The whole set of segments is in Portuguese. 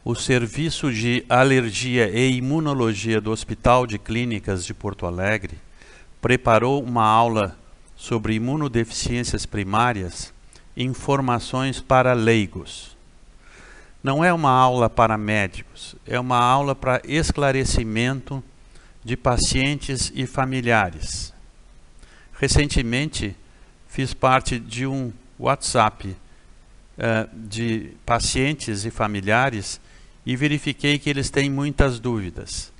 O Serviço de Alergia e Imunologia do Hospital de Clínicas de Porto Alegre preparou uma aula sobre imunodeficiências primárias, informações para leigos. Não é uma aula para médicos, é uma aula para esclarecimento de pacientes e familiares. Recentemente, fiz parte de um WhatsApp de pacientes e familiares e verifiquei que eles têm muitas dúvidas.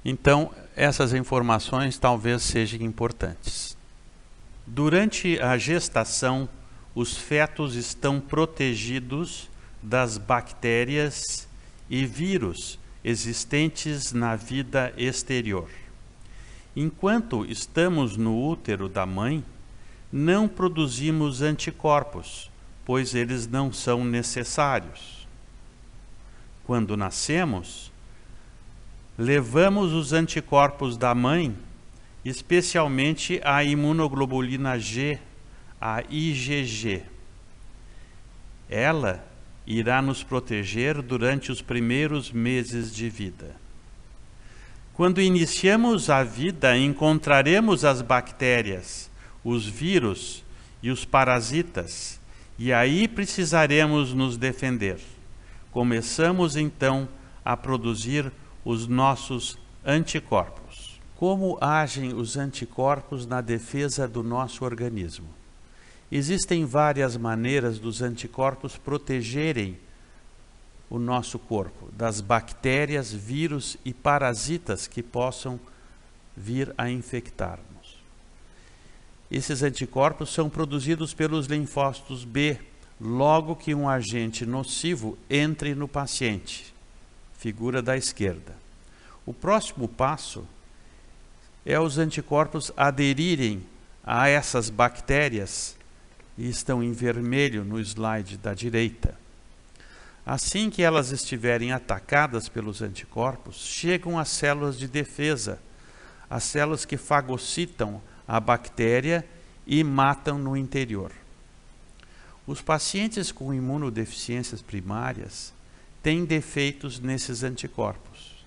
Então, essas informações talvez sejam importantes. Durante a gestação, os fetos estão protegidos das bactérias e vírus existentes na vida exterior. Enquanto estamos no útero da mãe, não produzimos anticorpos, pois eles não são necessários. Quando nascemos, levamos os anticorpos da mãe, especialmente a imunoglobulina G, a IgG. Ela irá nos proteger durante os primeiros meses de vida. Quando iniciamos a vida, encontraremos as bactérias, os vírus e os parasitas, e aí precisaremos nos defender. Começamos então a produzir os nossos anticorpos. Como agem os anticorpos na defesa do nosso organismo? Existem várias maneiras dos anticorpos protegerem o nosso corpo das bactérias, vírus e parasitas que possam vir a infectar-nos. Esses anticorpos são produzidos pelos linfócitos B, logo que um agente nocivo entre no paciente, figura da esquerda. O próximo passo é os anticorpos aderirem a essas bactérias, e estão em vermelho no slide da direita. Assim que elas estiverem atacadas pelos anticorpos, chegam as células de defesa, as células que fagocitam a bactéria e matam no interior. Os pacientes com imunodeficiências primárias têm defeitos nesses anticorpos.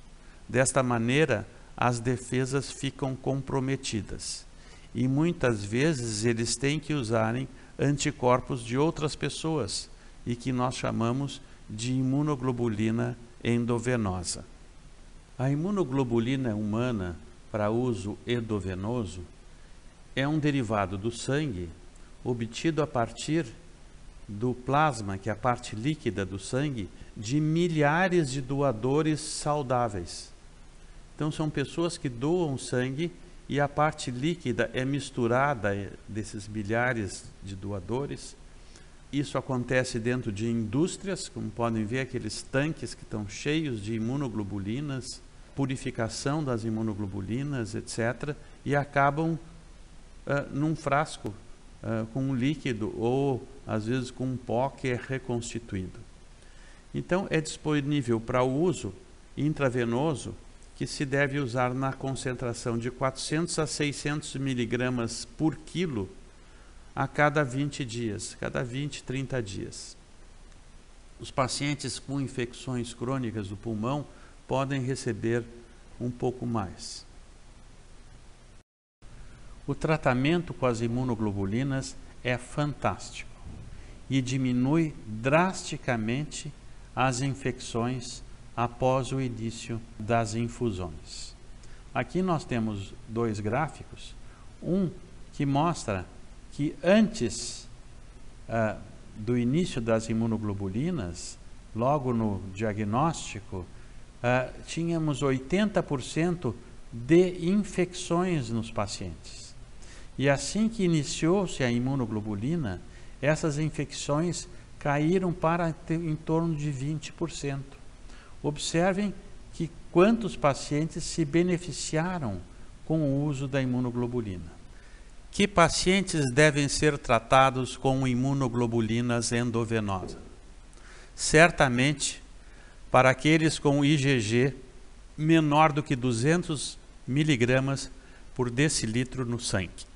Desta maneira, as defesas ficam comprometidas e muitas vezes eles têm que usarem anticorpos de outras pessoas e que nós chamamos de imunoglobulina endovenosa. A imunoglobulina humana para uso endovenoso é um derivado do sangue obtido a partir do plasma, que é a parte líquida do sangue, de milhares de doadores saudáveis. Então são pessoas que doam sangue e a parte líquida é misturada desses milhares de doadores. Isso acontece dentro de indústrias, como podem ver, aqueles tanques que estão cheios de imunoglobulinas, purificação das imunoglobulinas, etc., e acabam num frasco com um líquido ou, às vezes, com um pó que é reconstituído. Então, é disponível para o uso intravenoso, que se deve usar na concentração de 400 a 600 miligramas por quilo a cada 20 dias, cada 20, 30 dias. Os pacientes com infecções crônicas do pulmão podem receber um pouco mais. O tratamento com as imunoglobulinas é fantástico e diminui drasticamente as infecções após o início das infusões. Aqui nós temos dois gráficos, um que mostra que antes do início das imunoglobulinas, logo no diagnóstico, tínhamos 80% de infecções nos pacientes. E assim que iniciou-se a imunoglobulina, essas infecções caíram para em torno de 20%. Observem que quantos pacientes se beneficiaram com o uso da imunoglobulina. Que pacientes devem ser tratados com imunoglobulinas endovenosas? Certamente, para aqueles com IgG menor do que 200 miligramas por decilitro no sangue.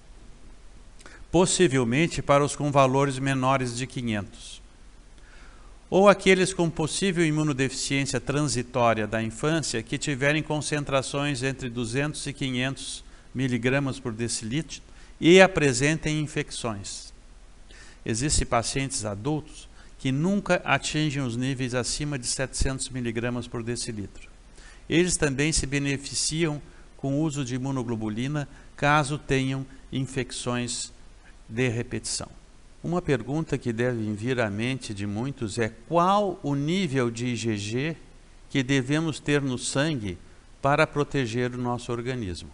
Possivelmente para os com valores menores de 500. ou aqueles com possível imunodeficiência transitória da infância que tiverem concentrações entre 200 e 500 miligramas por decilitro e apresentem infecções. Existem pacientes adultos que nunca atingem os níveis acima de 700 miligramas por decilitro. Eles também se beneficiam com o uso de imunoglobulina caso tenham infecções de repetição. Uma pergunta que deve vir à mente de muitos é: qual o nível de IgG que devemos ter no sangue para proteger o nosso organismo?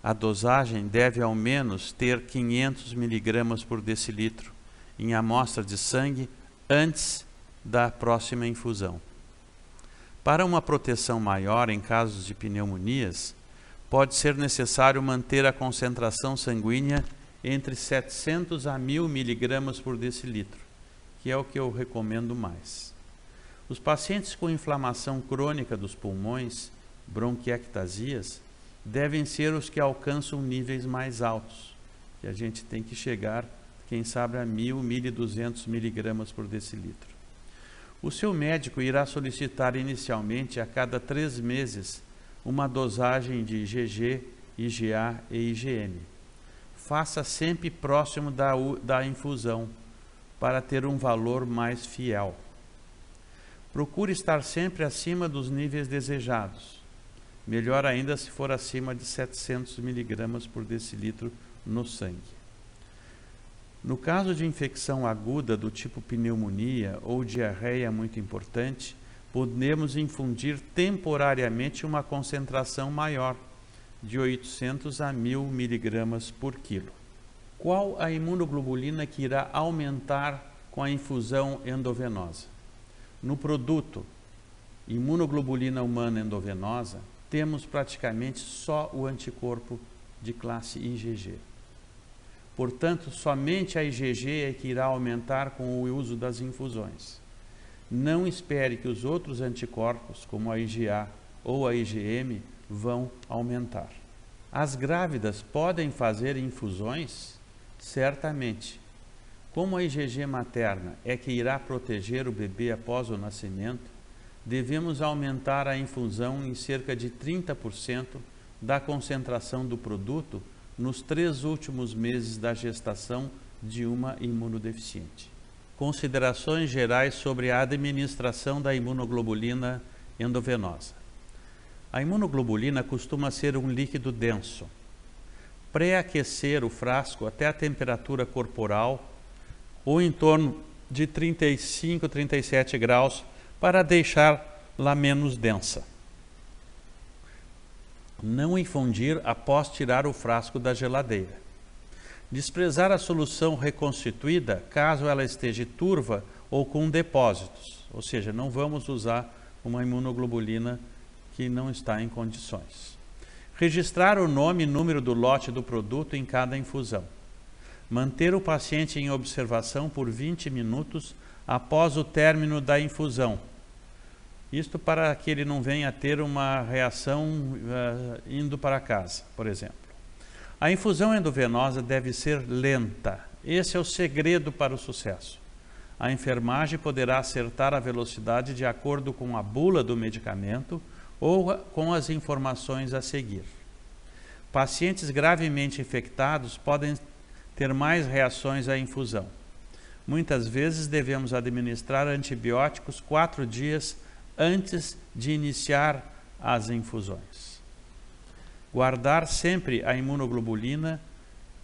A dosagem deve ao menos ter 500 miligramas por decilitro em amostra de sangue antes da próxima infusão. Para uma proteção maior em casos de pneumonias, pode ser necessário manter a concentração sanguínea entre 700 a 1000 miligramas por decilitro, que é o que eu recomendo mais. Os pacientes com inflamação crônica dos pulmões, bronquiectasias, devem ser os que alcançam níveis mais altos, que a gente tem que chegar, quem sabe, a 1000, 1200 miligramas por decilitro. O seu médico irá solicitar inicialmente a cada 3 meses uma dosagem de IgG, IgA e IgM. Faça sempre próximo da infusão, para ter um valor mais fiel. Procure estar sempre acima dos níveis desejados. Melhor ainda se for acima de 700 miligramas por decilitro no sangue. No caso de infecção aguda do tipo pneumonia ou diarreia muito importante, podemos infundir temporariamente uma concentração maior, de 800 a 1000 miligramas por quilo. Qual a imunoglobulina que irá aumentar com a infusão endovenosa? No produto imunoglobulina humana endovenosa, temos praticamente só o anticorpo de classe IgG. Portanto, somente a IgG é que irá aumentar com o uso das infusões. Não espere que os outros anticorpos, como a IgA ou a IgM, vão aumentar. As grávidas podem fazer infusões? Certamente. Como a IgG materna é que irá proteger o bebê após o nascimento, devemos aumentar a infusão em cerca de 30% da concentração do produto nos 3 últimos meses da gestação de uma imunodeficiente. Considerações gerais sobre a administração da imunoglobulina endovenosa. A imunoglobulina costuma ser um líquido denso. Pré-aquecer o frasco até a temperatura corporal, ou em torno de 35, 37 graus, para deixá-la menos densa. Não infundir após tirar o frasco da geladeira. Desprezar a solução reconstituída caso ela esteja turva ou com depósitos, ou seja, não vamos usar uma imunoglobulina que não está em condições. Registrar o nome e número do lote do produto em cada infusão. Manter o paciente em observação por 20 minutos após o término da infusão. Isto para que ele não venha a ter uma reação indo para casa, por exemplo. A infusão endovenosa deve ser lenta. Esse é o segredo para o sucesso. A enfermagem poderá acertar a velocidade de acordo com a bula do medicamento ou com as informações a seguir. Pacientes gravemente infectados podem ter mais reações à infusão. Muitas vezes devemos administrar antibióticos 4 dias antes de iniciar as infusões. Guardar sempre a imunoglobulina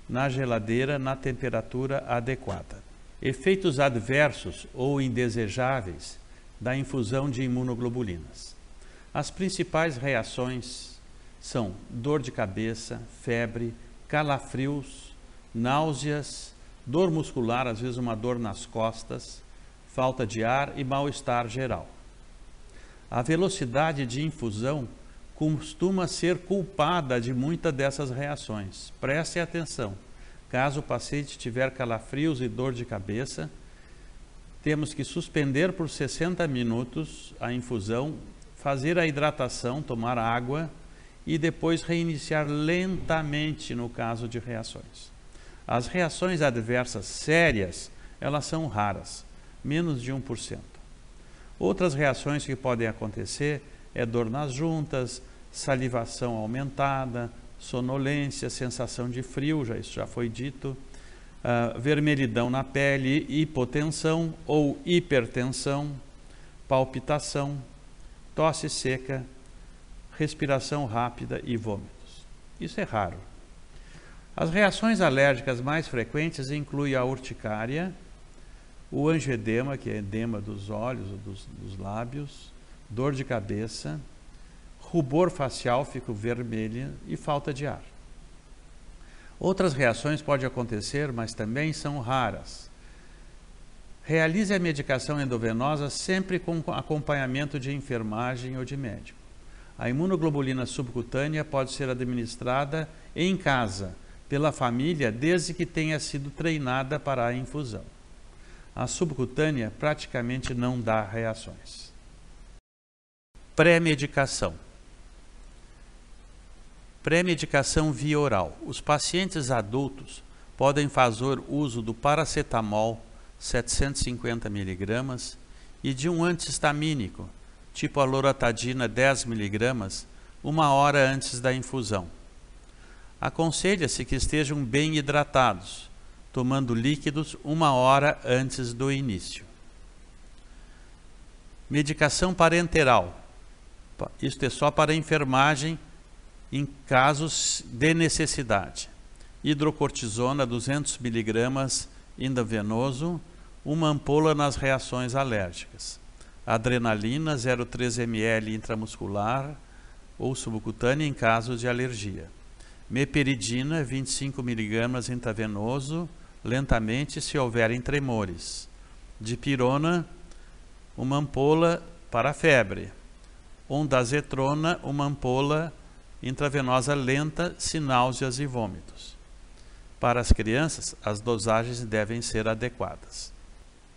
na geladeira na temperatura adequada. Efeitos adversos ou indesejáveis da infusão de imunoglobulinas. As principais reações são dor de cabeça, febre, calafrios, náuseas, dor muscular, às vezes uma dor nas costas, falta de ar e mal-estar geral. A velocidade de infusão costuma ser culpada de muitas dessas reações. Preste atenção. Caso o paciente tiver calafrios e dor de cabeça, temos que suspender por 60 minutos a infusão, fazer a hidratação, tomar água e depois reiniciar lentamente no caso de reações. As reações adversas sérias, elas são raras, menos de 1%. Outras reações que podem acontecer é dor nas juntas, salivação aumentada, sonolência, sensação de frio, isso já foi dito, vermelhidão na pele, hipotensão ou hipertensão, palpitação, tosse seca, respiração rápida e vômitos. Isso é raro. As reações alérgicas mais frequentes incluem a urticária, o angioedema, que é edema dos olhos ou dos lábios, dor de cabeça, rubor facial, fico vermelho e falta de ar. Outras reações podem acontecer, mas também são raras. Realize a medicação endovenosa sempre com acompanhamento de enfermagem ou de médico. A imunoglobulina subcutânea pode ser administrada em casa, pela família, desde que tenha sido treinada para a infusão. A subcutânea praticamente não dá reações. Pré-medicação. Pré-medicação via oral. Os pacientes adultos podem fazer uso do paracetamol 750 mg e de um antihistamínico, tipo a loratadina 10 mg, 1 hora antes da infusão. Aconselha-se que estejam bem hidratados, tomando líquidos 1 hora antes do início. Medicação parenteral. Isto é só para enfermagem em casos de necessidade. Hidrocortisona 200 mg endovenoso, 1 ampola nas reações alérgicas. Adrenalina 0,3 ml intramuscular ou subcutânea em casos de alergia. Meperidina 25 mg intravenoso, lentamente se houverem tremores. Dipirona, 1 ampola para febre. Ondansetrona, 1 ampola intravenosa lenta, se náuseas e vômitos. Para as crianças, as dosagens devem ser adequadas.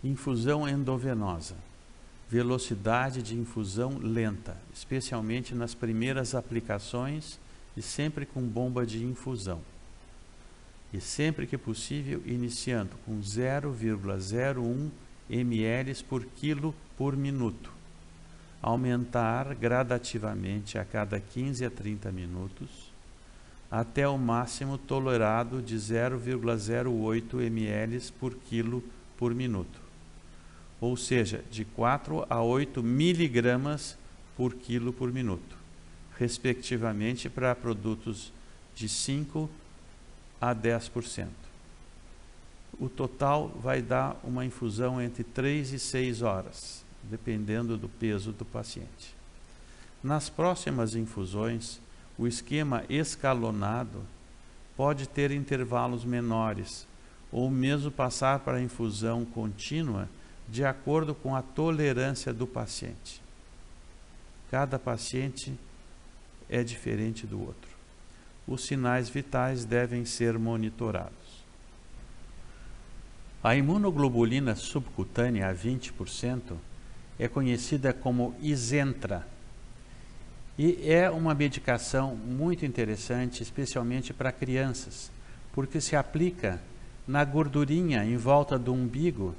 Infusão endovenosa. Velocidade de infusão lenta, especialmente nas primeiras aplicações e sempre com bomba de infusão. E sempre que possível, iniciando com 0,01 ml por quilo por minuto. Aumentar gradativamente a cada 15 a 30 minutos, até o máximo tolerado de 0,08 ml por quilo por minuto, ou seja, de 4 a 8 miligramas por quilo por minuto, respectivamente para produtos de 5 a 10%. O total vai dar uma infusão entre 3 e 6 horas, dependendo do peso do paciente. Nas próximas infusões, o esquema escalonado pode ter intervalos menores, ou mesmo passar para a infusão contínua de acordo com a tolerância do paciente. Cada paciente é diferente do outro. Os sinais vitais devem ser monitorados. A imunoglobulina subcutânea a 20% é conhecida como Hizentra e é uma medicação muito interessante, especialmente para crianças, porque se aplica na gordurinha em volta do umbigo,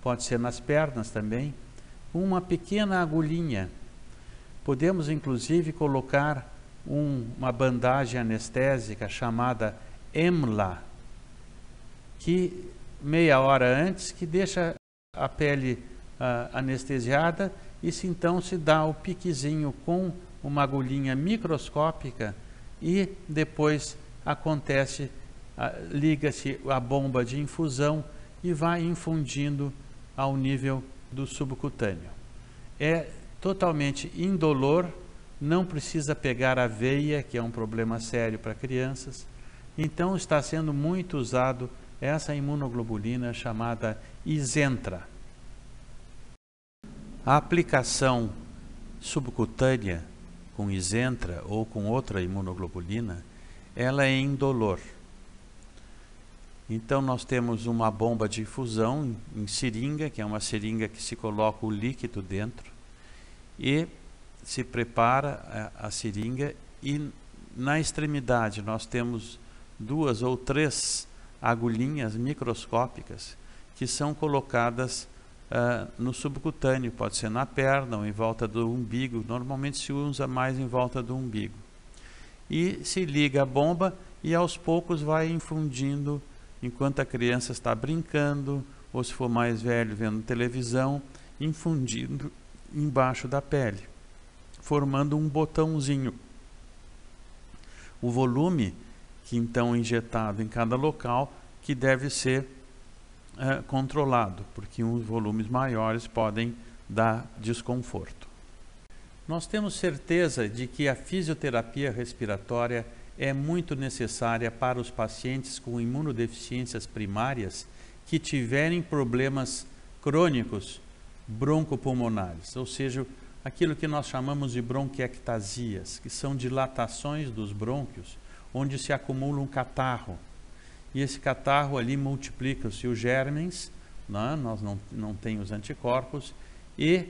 pode ser nas pernas também, uma pequena agulhinha. Podemos inclusive colocar uma bandagem anestésica chamada EMLA, que meia hora antes, que deixa a pele anestesiada e então se dá o piquezinho com uma agulhinha microscópica e depois acontece, liga-se a bomba de infusão e vai infundindo ao nível do subcutâneo. É totalmente indolor, não precisa pegar a veia, que é um problema sério para crianças. Então está sendo muito usado essa imunoglobulina chamada Hizentra. A aplicação subcutânea com Hizentra ou com outra imunoglobulina, ela é indolor. Então nós temos uma bomba de infusão em seringa, que é uma seringa que se coloca o líquido dentro e se prepara a seringa e na extremidade nós temos 2 ou 3 agulhinhas microscópicas que são colocadas no subcutâneo, pode ser na perna ou em volta do umbigo. Normalmente se usa mais em volta do umbigo. E se liga a bomba e aos poucos vai infundindo, enquanto a criança está brincando, ou se for mais velho vendo televisão, infundindo embaixo da pele, formando um botãozinho. O volume que então é injetado em cada local que deve ser controlado, porque uns volumes maiores podem dar desconforto. Nós temos certeza de que a fisioterapia respiratória é muito necessária para os pacientes com imunodeficiências primárias que tiverem problemas crônicos broncopulmonares, ou seja, aquilo que nós chamamos de bronquiectasias, que são dilatações dos brônquios, onde se acumula um catarro. E esse catarro ali multiplica-se os germens, né? Nós não temos os anticorpos, e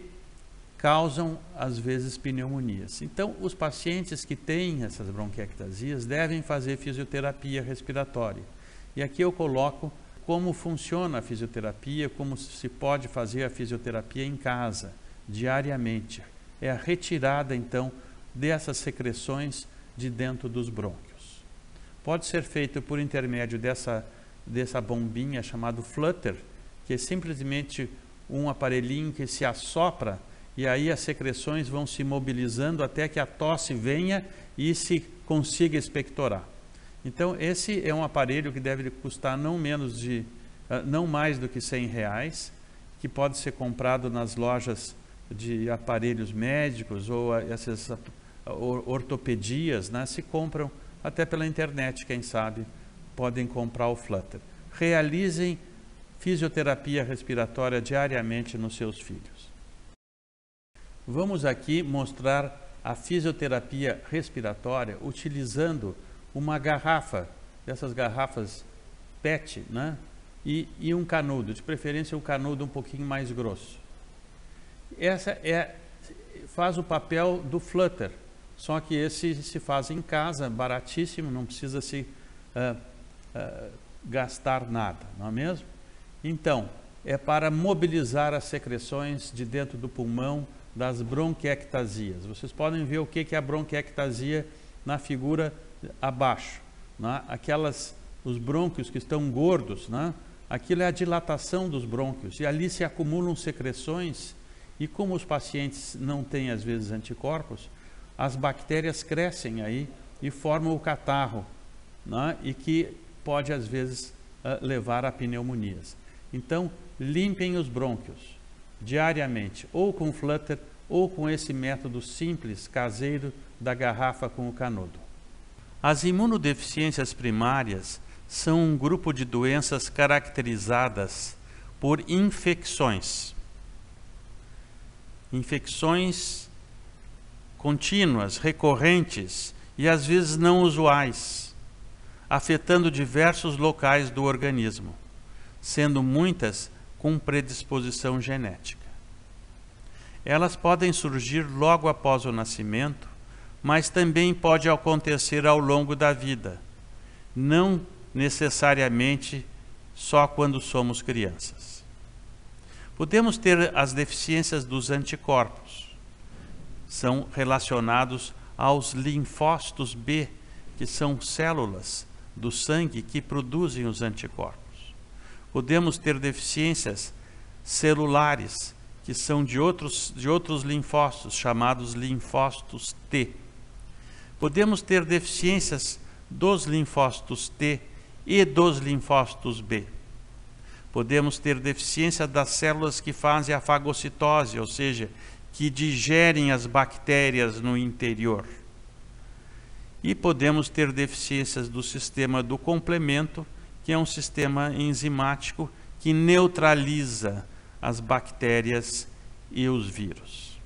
causam, às vezes, pneumonias. Então, os pacientes que têm essas bronquiectasias devem fazer fisioterapia respiratória. E aqui eu coloco como funciona a fisioterapia, como se pode fazer a fisioterapia em casa, diariamente. É a retirada, então, dessas secreções de dentro dos brônquios. Pode ser feito por intermédio dessa bombinha chamada flutter, que é simplesmente um aparelhinho que se assopra e aí as secreções vão se mobilizando até que a tosse venha e se consiga expectorar. Então, esse é um aparelho que deve custar não mais do que R$100, que pode ser comprado nas lojas de aparelhos médicos ou essas ortopedias, né? Se compram até pela internet, quem sabe, podem comprar o Flutter. Realizem fisioterapia respiratória diariamente nos seus filhos. Vamos aqui mostrar a fisioterapia respiratória utilizando uma garrafa, dessas garrafas PET, né? E um canudo, de preferência um canudo um pouquinho mais grosso. Essa faz o papel do Flutter, só que esse se faz em casa, baratíssimo, não precisa se gastar nada, não é mesmo? Então, é para mobilizar as secreções de dentro do pulmão das bronquiectasias. Vocês podem ver o que é a bronquiectasia na figura abaixo, né? Os brônquios que estão gordos, né? Aquilo é a dilatação dos brônquios e ali se acumulam secreções e como os pacientes não têm às vezes anticorpos, as bactérias crescem aí e formam o catarro, né? E que pode às vezes levar a pneumonias. Então, limpem os brônquios diariamente, ou com Flutter, ou com esse método simples, caseiro, da garrafa com o canudo. As imunodeficiências primárias são um grupo de doenças caracterizadas por infecções. Infecções contínuas, recorrentes e às vezes não usuais, afetando diversos locais do organismo, sendo muitas com predisposição genética. Elas podem surgir logo após o nascimento, mas também pode acontecer ao longo da vida, não necessariamente só quando somos crianças. Podemos ter as deficiências dos anticorpos. São relacionados aos linfócitos B, que são células do sangue que produzem os anticorpos. Podemos ter deficiências celulares, que são de outros linfócitos, chamados linfócitos T. Podemos ter deficiências dos linfócitos T e dos linfócitos B. Podemos ter deficiência das células que fazem a fagocitose, ou seja, que digerem as bactérias no interior. E podemos ter deficiências do sistema do complemento, que é um sistema enzimático que neutraliza as bactérias e os vírus.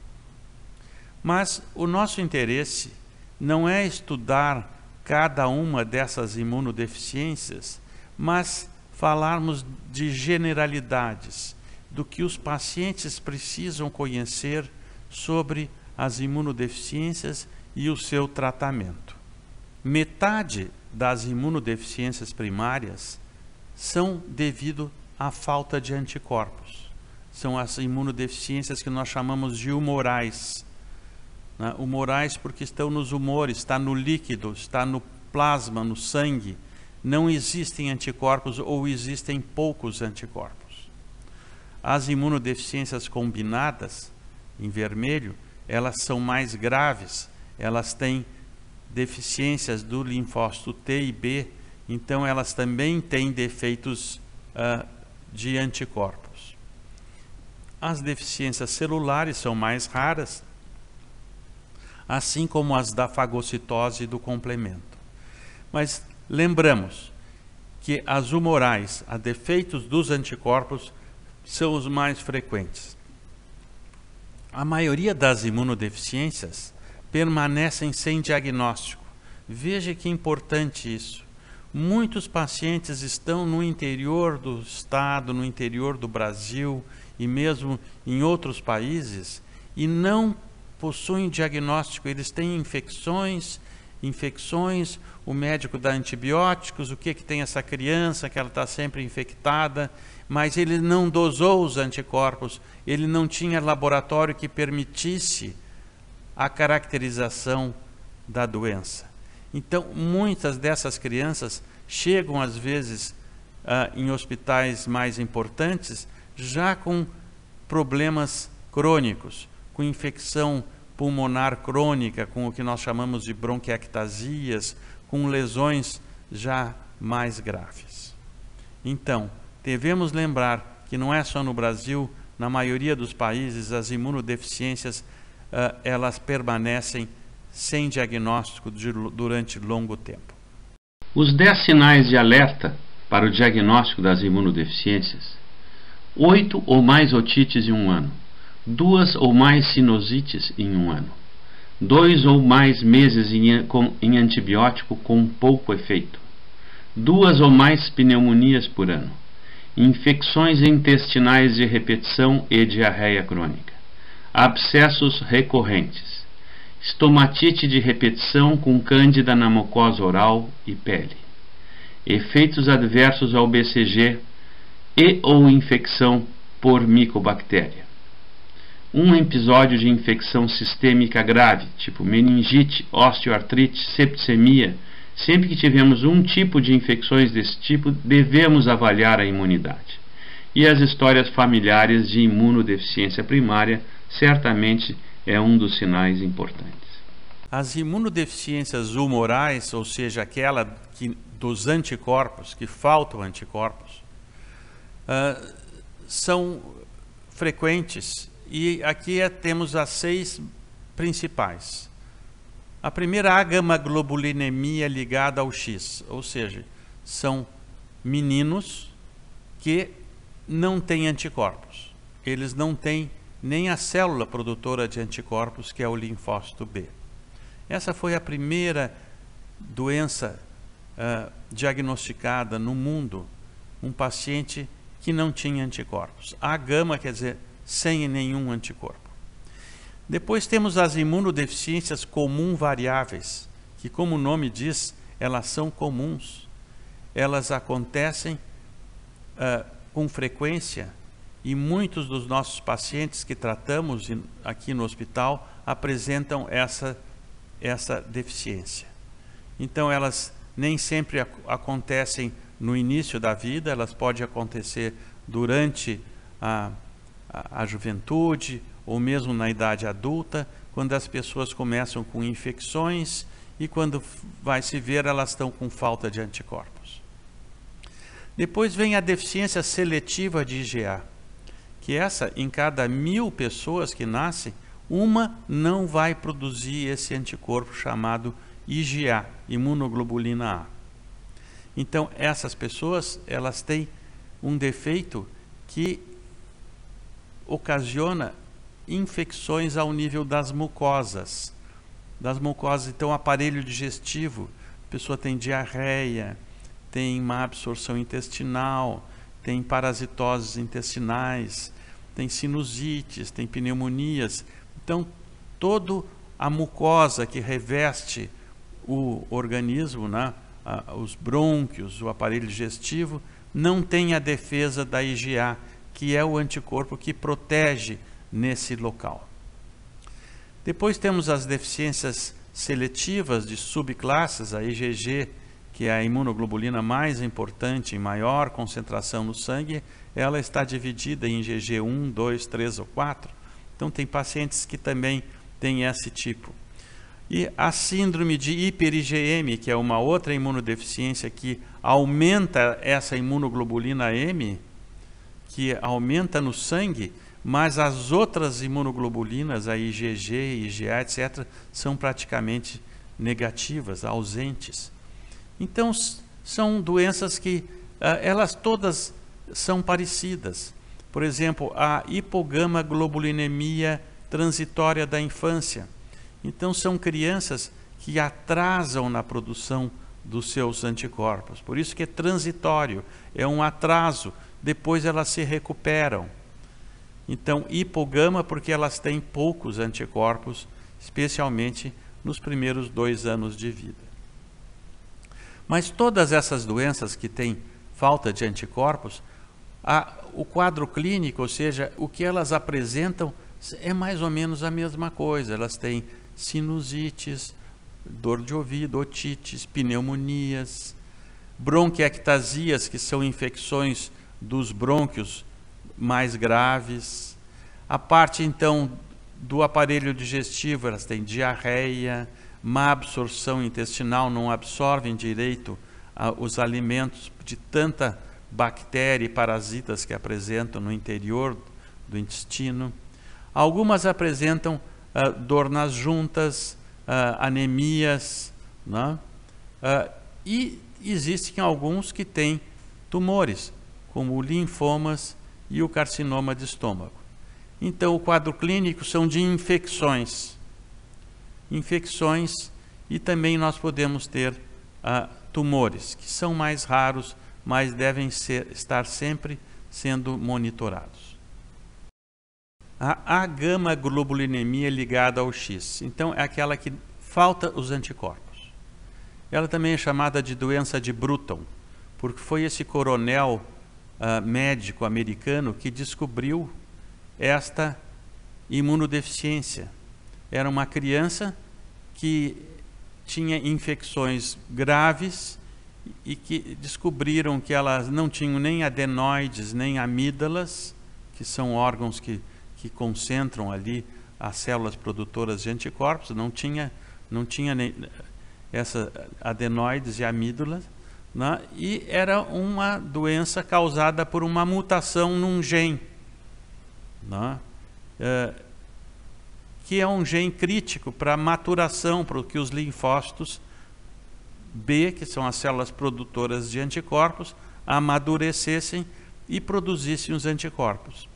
Mas o nosso interesse não é estudar cada uma dessas imunodeficiências, mas falarmos de generalidades, do que os pacientes precisam conhecer sobre as imunodeficiências e o seu tratamento. Metade das imunodeficiências primárias são devido à falta de anticorpos. são as imunodeficiências que nós chamamos de humorais. Humorais porque estão nos humores, está no líquido, está no plasma, no sangue. Não existem anticorpos ou existem poucos anticorpos. As imunodeficiências combinadas, em vermelho, elas são mais graves, elas têm deficiências do linfócito T e B, então elas também têm defeitos de anticorpos. As deficiências celulares são mais raras, assim como as da fagocitose e do complemento. Mas lembramos que as humorais, a defeitos dos anticorpos, são os mais frequentes. A maioria das imunodeficiências permanecem sem diagnóstico. Veja que importante isso. Muitos pacientes estão no interior do estado, no interior do Brasil e mesmo em outros países e não possuem diagnóstico. Eles têm infecções, o médico dá antibióticos, o que tem essa criança, que ela está sempre infectada, mas ele não dosou os anticorpos, ele não tinha laboratório que permitisse a caracterização da doença. Então, muitas dessas crianças chegam, às vezes, em hospitais mais importantes, já com problemas crônicos, com infecção pulmonar crônica, com o que nós chamamos de bronquiectasias, com lesões já mais graves. Então, devemos lembrar que não é só no Brasil, na maioria dos países, as imunodeficiências elas permanecem sem diagnóstico durante longo tempo. Os 10 sinais de alerta para o diagnóstico das imunodeficiências: 8 ou mais otites em um ano, 2 ou mais sinusites em um ano, 2 ou mais meses em antibiótico com pouco efeito, 2 ou mais pneumonias por ano, infecções intestinais de repetição e diarreia crônica, abscessos recorrentes, estomatite de repetição com cândida na mucosa oral e pele, efeitos adversos ao BCG e ou infecção por micobactéria, um episódio de infecção sistêmica grave, tipo meningite, osteoartrite, septicemia. Sempre que tivermos um tipo de infecções desse tipo, devemos avaliar a imunidade. E as histórias familiares de imunodeficiência primária certamente é um dos sinais importantes. As imunodeficiências humorais, ou seja, aquela dos anticorpos, que faltam anticorpos, são frequentes e aqui temos as 6 principais. A primeira, a gamaglobulinemia ligada ao X, ou seja, são meninos que não têm anticorpos. Eles não têm nem a célula produtora de anticorpos, que é o linfócito B. Essa foi a primeira doença diagnosticada no mundo, um paciente que não tinha anticorpos. A gama quer dizer sem nenhum anticorpo. Depois temos as imunodeficiências comum variáveis, que, como o nome diz, elas são comuns. Elas acontecem com frequência e muitos dos nossos pacientes que tratamos aqui no hospital apresentam essa deficiência. Então, elas nem sempre acontecem no início da vida, elas podem acontecer durante a juventude, ou mesmo na idade adulta, quando as pessoas começam com infecções e quando vai se ver, elas estão com falta de anticorpos. Depois vem a deficiência seletiva de IgA, que essa, em cada 1000 pessoas que nascem, uma não vai produzir esse anticorpo chamado IgA, imunoglobulina A. Então, essas pessoas, elas têm um defeito que ocasiona infecções ao nível das mucosas. Então, aparelho digestivo, a pessoa tem diarreia, tem má absorção intestinal, tem parasitoses intestinais, tem sinusites, tem pneumonias. Então, toda a mucosa que reveste o organismo, os brônquios, o aparelho digestivo, não tem a defesa da IgA, que é o anticorpo que protege nesse local. Depois temos as deficiências seletivas de subclasses, a IgG, que é a imunoglobulina mais importante, em maior concentração no sangue, ela está dividida em IgG 1, 2, 3 ou 4. Então tem pacientes que também têm esse tipo. E a síndrome de hiper-IgM, que é uma outra imunodeficiência que aumenta essa imunoglobulina M, que aumenta no sangue, mas as outras imunoglobulinas, a IgG, IgA, etc., são praticamente negativas, ausentes. Então, são doenças que elas todas são parecidas. Por exemplo, a hipogama-globulinemia transitória da infância. Então, são crianças que atrasam na produção dos seus anticorpos. Por isso que é transitório, é um atraso. Depois elas se recuperam. Então, hipogama porque elas têm poucos anticorpos, especialmente nos primeiros 2 anos de vida. Mas todas essas doenças que têm falta de anticorpos, o quadro clínico, ou seja, o que elas apresentam é mais ou menos a mesma coisa. Elas têm sinusites, dor de ouvido, otites, pneumonias, bronquiectasias, que são infecções dos brônquios mais graves. A parte, então, do aparelho digestivo, elas têm diarreia, má absorção intestinal, não absorvem direito os alimentos de tanta bactéria e parasitas que apresentam no interior do intestino. Algumas apresentam dor nas juntas, anemias, né? E existem alguns que têm tumores, como linfomas e o carcinoma de estômago. Então, o quadro clínico são de infecções. E também nós podemos ter tumores, que são mais raros, mas devem estar sempre sendo monitorados. A gama-globulinemia ligada ao X. Então, é aquela que falta os anticorpos. Ela também é chamada de doença de Bruton, porque foi esse coronel médico americano que descobriu esta imunodeficiência. Era uma criança que tinha infecções graves e que descobriram que elas não tinham nem adenoides, nem amígdalas, que são órgãos que concentram ali as células produtoras de anticorpos, não tinha nem essas adenoides e amígdalas, né? E era uma doença causada por uma mutação num gene, né? Que é um gene crítico para a maturação, para que os linfócitos B, que são as células produtoras de anticorpos, amadurecessem e produzissem os anticorpos.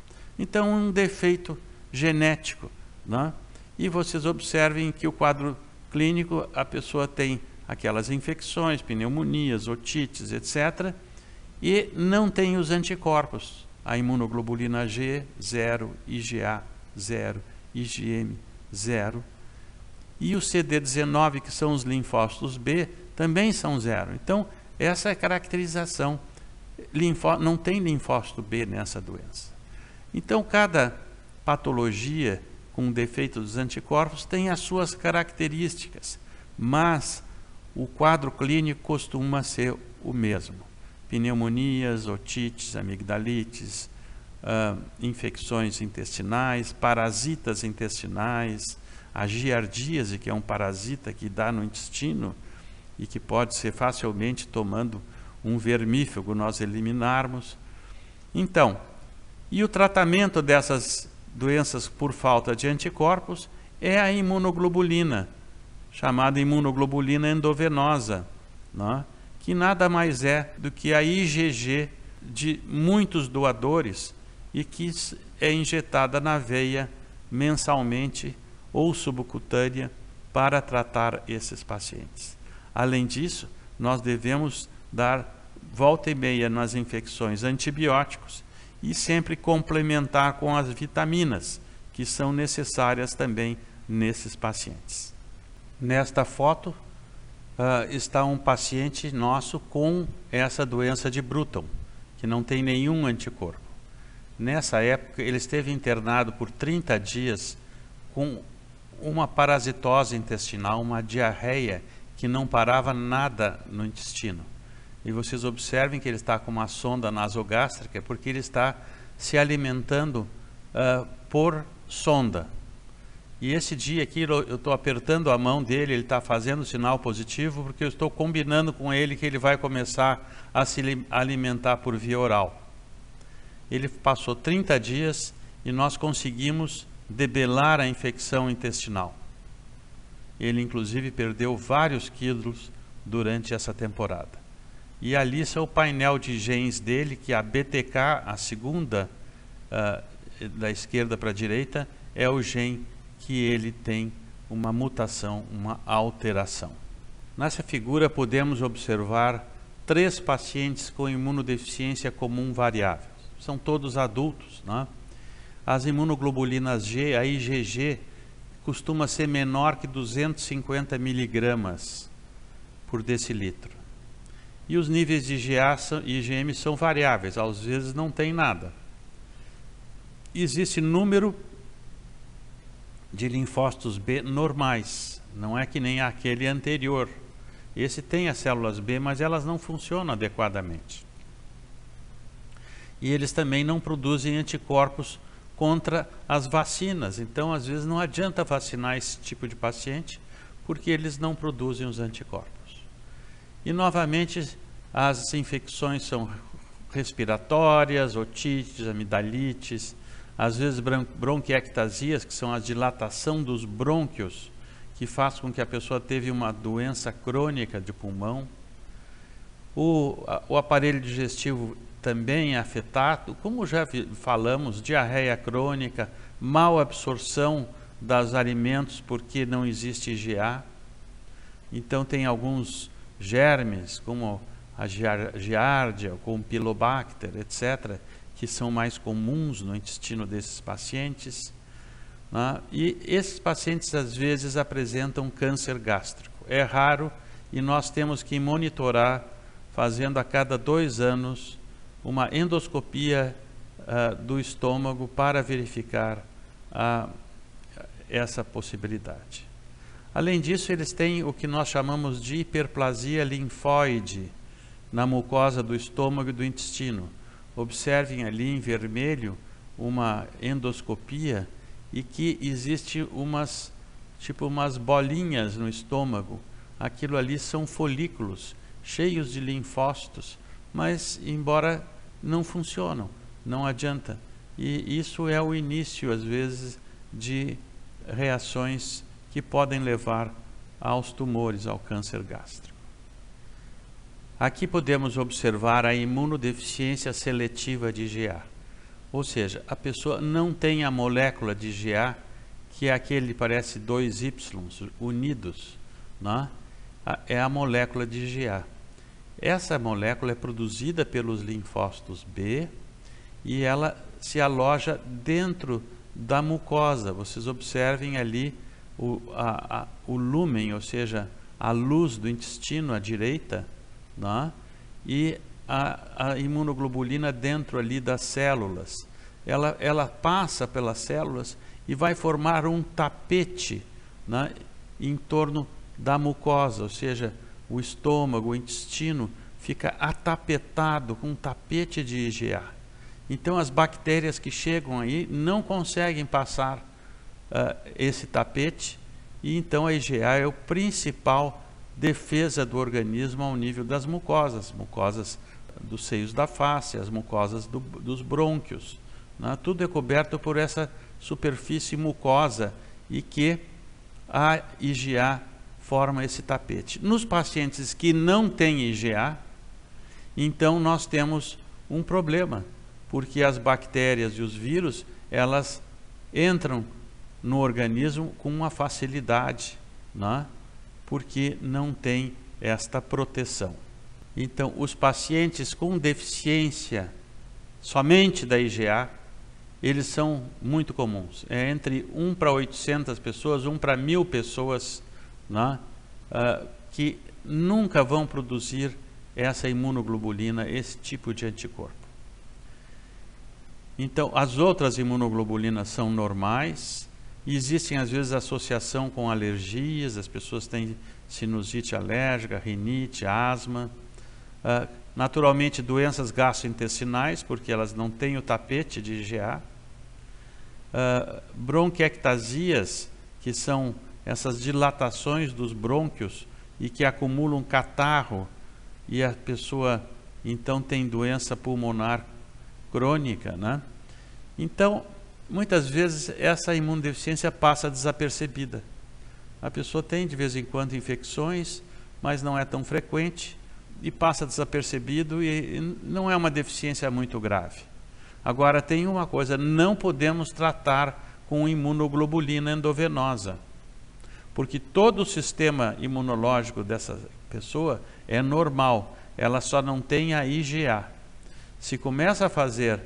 Então, um defeito genético, né? E vocês observem que o quadro clínico, a pessoa tem aquelas infecções, pneumonias, otites, etc., e não tem os anticorpos. A imunoglobulina G, 0, IgA, 0, IgM, 0. E o CD19, que são os linfócitos B, também são 0. Então, essa é a caracterização. Não tem linfócito B nessa doença. Então, cada patologia com defeito dos anticorpos tem as suas características, mas o quadro clínico costuma ser o mesmo. Pneumonias, otites, amigdalites, infecções intestinais, parasitas intestinais, a giardíase, que é um parasita que dá no intestino e que pode ser facilmente, tomando um vermífugo, nós eliminarmos. Então, e o tratamento dessas doenças por falta de anticorpos é a imunoglobulina, chamada imunoglobulina endovenosa, né? Que nada mais é do que a IgG de muitos doadores e que é injetada na veia mensalmente ou subcutânea para tratar esses pacientes. Além disso, nós devemos dar volta e meia nas infecções antibióticos e sempre complementar com as vitaminas, que são necessárias também nesses pacientes. Nesta foto está um paciente nosso com essa doença de Bruton, que não tem nenhum anticorpo. Nessa época, ele esteve internado por 30 dias com uma parasitose intestinal, uma diarreia que não parava nada no intestino. E vocês observem que ele está com uma sonda nasogástrica, porque ele está se alimentando por sonda. E esse dia aqui eu estou apertando a mão dele, ele está fazendo sinal positivo, porque eu estou combinando com ele que ele vai começar a se alimentar por via oral. Ele passou 30 dias e nós conseguimos debelar a infecção intestinal. Ele inclusive perdeu vários quilos durante essa temporada. E ali está o painel de genes dele, que a BTK, a segunda da esquerda para a direita, é o gene que ele tem uma mutação, uma alteração. Nessa figura podemos observar 3 pacientes com imunodeficiência comum variável. São todos adultos, né? As imunoglobulinas G, a IgG, costuma ser menor que 250 miligramas por decilitro. E os níveis de IgA e IgM são variáveis, às vezes não tem nada. Existe número de linfócitos B normais, não é que nem aquele anterior. Esse tem as células B, mas elas não funcionam adequadamente. E eles também não produzem anticorpos contra as vacinas. Então, às vezes, não adianta vacinar esse tipo de paciente, porque eles não produzem os anticorpos. E, novamente, as infecções são respiratórias, otites, amidalites, às vezes bronquiectasias, que são a dilatação dos brônquios, que faz com que a pessoa teve uma doença crônica de pulmão. O aparelho digestivo também é afetado, como já falamos, diarreia crônica, mal absorção dos alimentos porque não existe IgA. Então tem alguns germes, como a giardia, como Pilobacter, etc., que são mais comuns no intestino desses pacientes, né? E esses pacientes às vezes apresentam câncer gástrico. É raro e nós temos que monitorar, fazendo a cada 2 anos, uma endoscopia do estômago para verificar essa possibilidade. Além disso, eles têm o que nós chamamos de hiperplasia linfóide na mucosa do estômago e do intestino. Observem ali em vermelho uma endoscopia e que existe umas bolinhas no estômago. Aquilo ali são folículos cheios de linfócitos, mas embora não funcionam, não adianta. E isso é o início, às vezes, de reações que podem levar aos tumores, ao câncer gástrico. Aqui podemos observar a imunodeficiência seletiva de IgA. Ou seja, a pessoa não tem a molécula de IgA, que é aquele, parece 2 Y unidos, né? É a molécula de IgA. Essa molécula é produzida pelos linfócitos B e ela se aloja dentro da mucosa. Vocês observem ali o lúmen, ou seja, a luz do intestino à direita, né? E a imunoglobulina dentro ali das células. Ela passa pelas células e vai formar um tapete, né, em torno da mucosa, ou seja, o estômago, o intestino fica atapetado com um tapete de IgA. Então as bactérias que chegam aí não conseguem passar esse tapete, e então a IgA é o principal defesa do organismo ao nível das mucosas dos seios da face, as mucosas dos brônquios, né? Tudo é coberto por essa superfície mucosa e que a IgA forma esse tapete. Nos pacientes que não têm IgA, então nós temos um problema, porque as bactérias e os vírus, elas entram no organismo com uma facilidade, né? Porque não tem esta proteção. Então, os pacientes com deficiência somente da IgA, eles são muito comuns. É entre 1 para 800 pessoas, 1 para 1000 pessoas, né, que nunca vão produzir essa imunoglobulina, esse tipo de anticorpo. Então, as outras imunoglobulinas são normais. Existem, às vezes, associação com alergias. As pessoas têm sinusite alérgica, rinite, asma. Naturalmente, doenças gastrointestinais, porque elas não têm o tapete de IgA. Bronquiectasias, que são essas dilatações dos brônquios e que acumulam catarro, e a pessoa então tem doença pulmonar crônica, né? Então, muitas vezes essa imunodeficiência passa desapercebida. A pessoa tem de vez em quando infecções, mas não é tão frequente e passa desapercebido e não é uma deficiência muito grave. Agora tem uma coisa, não podemos tratar com imunoglobulina endovenosa, porque todo o sistema imunológico dessa pessoa é normal, ela só não tem a IgA. Se começa a fazer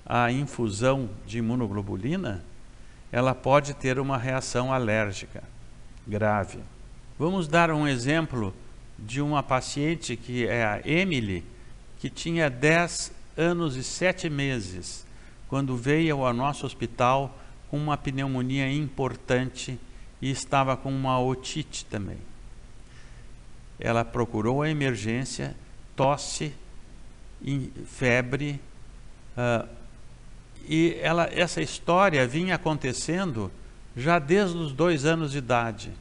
a infusão de imunoglobulina, ela pode ter uma reação alérgica grave. Vamos dar um exemplo de uma paciente que é a Emily, que tinha 10 anos e 7 meses, quando veio ao nosso hospital com uma pneumonia importante e estava com uma otite também. Ela procurou a emergência, tosse, febre, e essa história vinha acontecendo já desde os 2 anos de idade,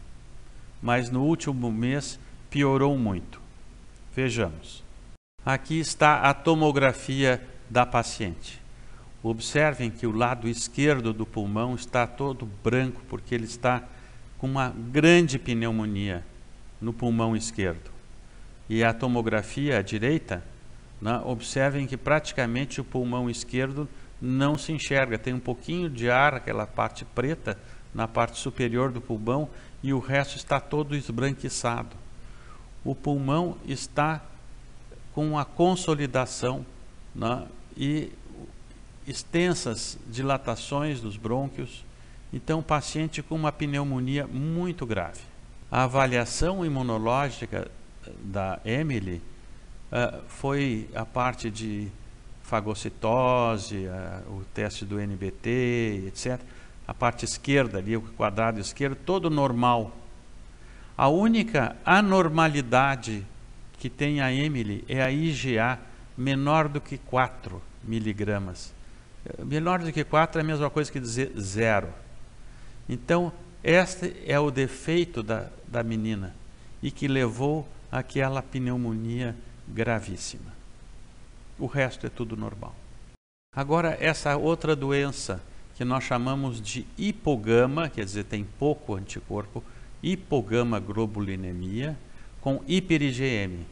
mas no último mês piorou muito. Vejamos. Aqui está a tomografia da paciente. Observem que o lado esquerdo do pulmão está todo branco, porque ele está com uma grande pneumonia no pulmão esquerdo. E a tomografia à direita, né, observem que praticamente o pulmão esquerdo não se enxerga. Tem um pouquinho de ar, aquela parte preta, na parte superior do pulmão, e o resto está todo esbranquiçado. O pulmão está com a consolidação, né, e extensas dilatações dos brônquios. Então, paciente com uma pneumonia muito grave. A avaliação imunológica da Emily foi a parte de fagocitose, o teste do NBT, etc. A parte esquerda ali, o quadrado esquerdo, todo normal. A única anormalidade que tem a Emily é a IgA menor do que 4 miligramas. Menor do que 4 é a mesma coisa que dizer 0. Então, este é o defeito da menina e que levou àquela pneumonia gravíssima. O resto é tudo normal. Agora, essa outra doença que nós chamamos de hipogama, quer dizer, tem pouco anticorpo, hipogama-globulinemia com hiper-IgM.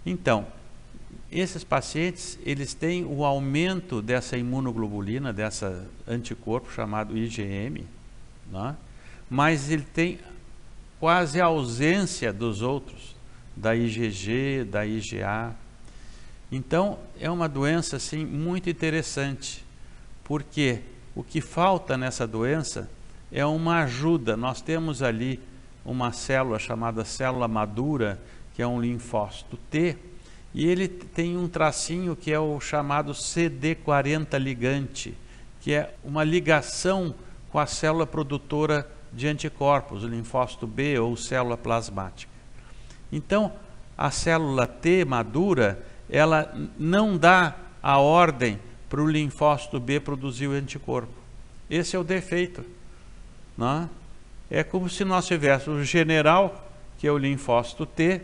Então, esses pacientes, eles têm o aumento dessa imunoglobulina, dessa anticorpo chamado IgM, né? Mas ele tem quase a ausência dos outros, da IgG, da IgA. Então, é uma doença assim, muito interessante, porque o que falta nessa doença é uma ajuda. Nós temos ali uma célula chamada célula madura, que é um linfócito T, e ele tem um tracinho que é o chamado CD40 ligante, que é uma ligação com a célula produtora de anticorpos, o linfócito B ou célula plasmática. Então, a célula T madura, ela não dá a ordem para o linfócito B produzir o anticorpo. Esse é o defeito, não é? É como se nós tivéssemos o general, que é o linfócito T,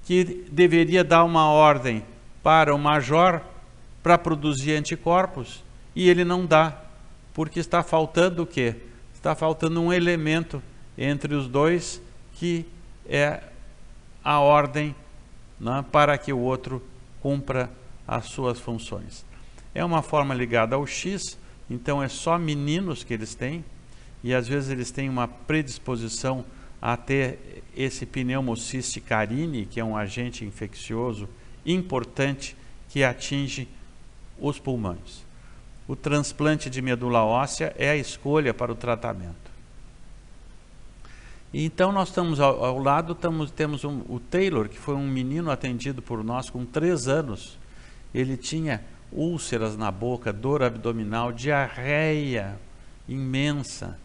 que deveria dar uma ordem para o major para produzir anticorpos, e ele não dá, porque está faltando o quê? Está faltando um elemento entre os dois, que é a ordem, né, para que o outro cumpra as suas funções. É uma forma ligada ao X, então é só meninos que eles têm, e às vezes eles têm uma predisposição a ter esse pneumociste carine, que é um agente infeccioso importante que atinge os pulmões. O transplante de medula óssea é a escolha para o tratamento. E então nós estamos ao lado, temos o Taylor, que foi um menino atendido por nós com 3 anos. Ele tinha úlceras na boca, dor abdominal, diarreia imensa,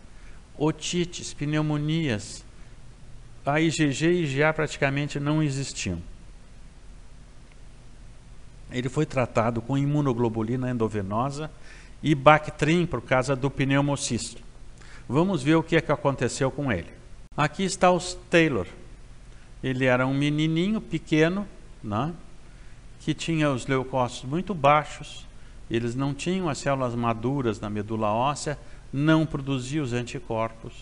otites, pneumonias. A IgG e IgA praticamente não existiam. Ele foi tratado com imunoglobulina endovenosa e Bactrim por causa do pneumocisto. Vamos ver o que é que aconteceu com ele. Aqui está o Taylor. Ele era um menininho pequeno, né, que tinha os leucócitos muito baixos, eles não tinham as células maduras na medula óssea, não produzia os anticorpos,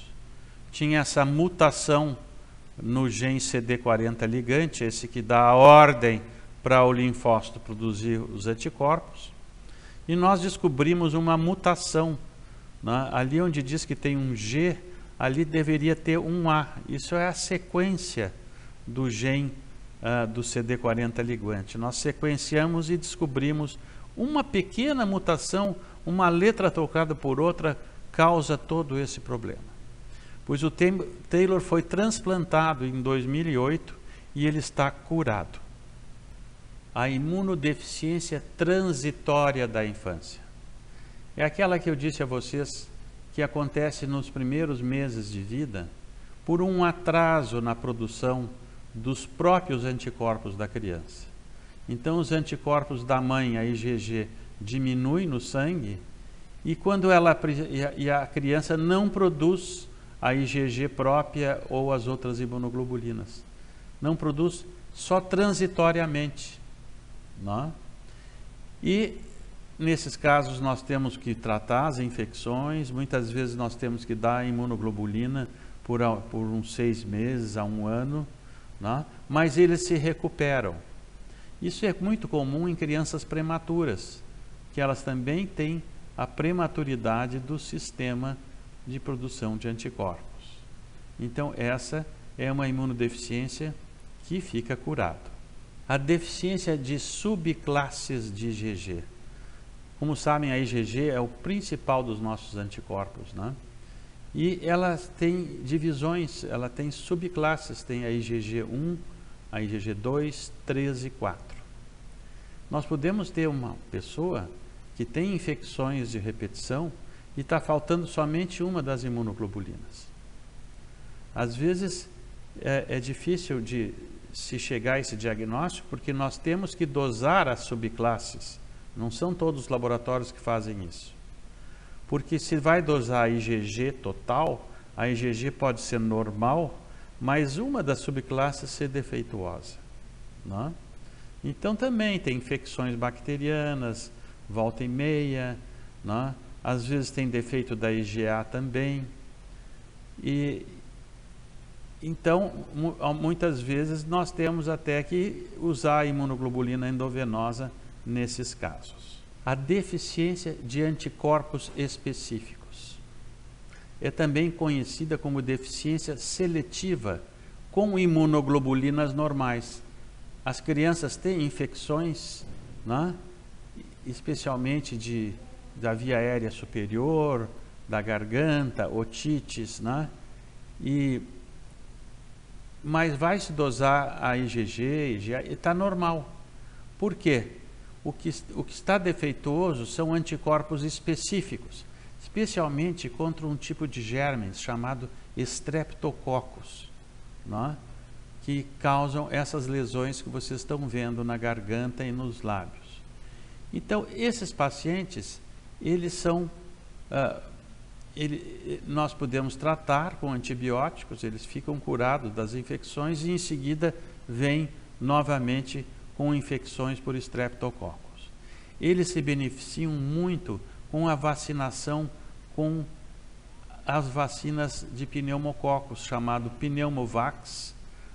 tinha essa mutação no gene CD40 ligante, esse que dá a ordem para o linfócito produzir os anticorpos, e nós descobrimos uma mutação, né? Ali onde diz que tem um G, ali deveria ter um A. Isso é a sequência do gene do CD40 ligante. Nós sequenciamos e descobrimos uma pequena mutação, uma letra trocada por outra, causa todo esse problema. Pois o Taylor foi transplantado em 2008 e ele está curado. A imunodeficiência transitória da infância é aquela que eu disse a vocês que acontece nos primeiros meses de vida por um atraso na produção dos próprios anticorpos da criança. Então os anticorpos da mãe, a IgG, diminuem no sangue e quando a criança não produz a IgG própria ou as outras imunoglobulinas. Não produz só transitoriamente. Não? E nesses casos nós temos que tratar as infecções, muitas vezes nós temos que dar imunoglobulina por uns 6 meses a 1 ano, não? Mas eles se recuperam. Isso é muito comum em crianças prematuras, que elas também têm a prematuridade do sistema de produção de anticorpos. Então essa é uma imunodeficiência que fica curada. A deficiência de subclasses de IgG. Como sabem, a IgG é o principal dos nossos anticorpos, né? E ela tem divisões, ela tem subclasses, tem a IgG1, a IgG2, 3 e 4. Nós podemos ter uma pessoa que tem infecções de repetição e está faltando somente uma das imunoglobulinas. Às vezes é difícil de se chegar a esse diagnóstico porque nós temos que dosar as subclasses. Não são todos os laboratórios que fazem isso. Porque se vai dosar a IgG total, a IgG pode ser normal, mas uma das subclasses ser defeituosa. Não? Então também tem infecções bacterianas, volta e meia, não? Às vezes tem defeito da IgA também. Então, muitas vezes nós temos até que usar a imunoglobulina endovenosa nesses casos. A deficiência de anticorpos específicos é também conhecida como deficiência seletiva com imunoglobulinas normais. As crianças têm infecções, né? Especialmente da via aérea superior, da garganta, otites, né? Mas vai se dosar a IgG, IgA, e está normal. Por quê? O que está defeituoso são anticorpos específicos, especialmente contra um tipo de germes chamado Streptococcus, né? Que causam essas lesões que vocês estão vendo na garganta e nos lábios. Então, esses pacientes, eles são... nós podemos tratar com antibióticos, eles ficam curados das infecções e em seguida vêm novamente com infecções por Streptococcus. Eles se beneficiam muito com a vacinação com as vacinas de pneumococos, chamado Pneumovax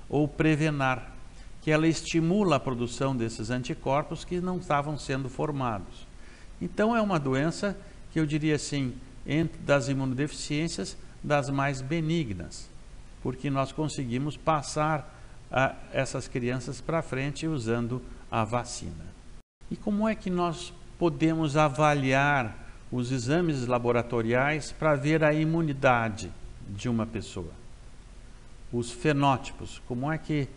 ou Prevenar, que ela estimula a produção desses anticorpos que não estavam sendo formados. Então é uma doença que eu diria assim, das imunodeficiências, das mais benignas, porque nós conseguimos passar essas crianças para frente usando a vacina. E como é que nós podemos avaliar os exames laboratoriais para ver a imunidade de uma pessoa? Os fenótipos, como é que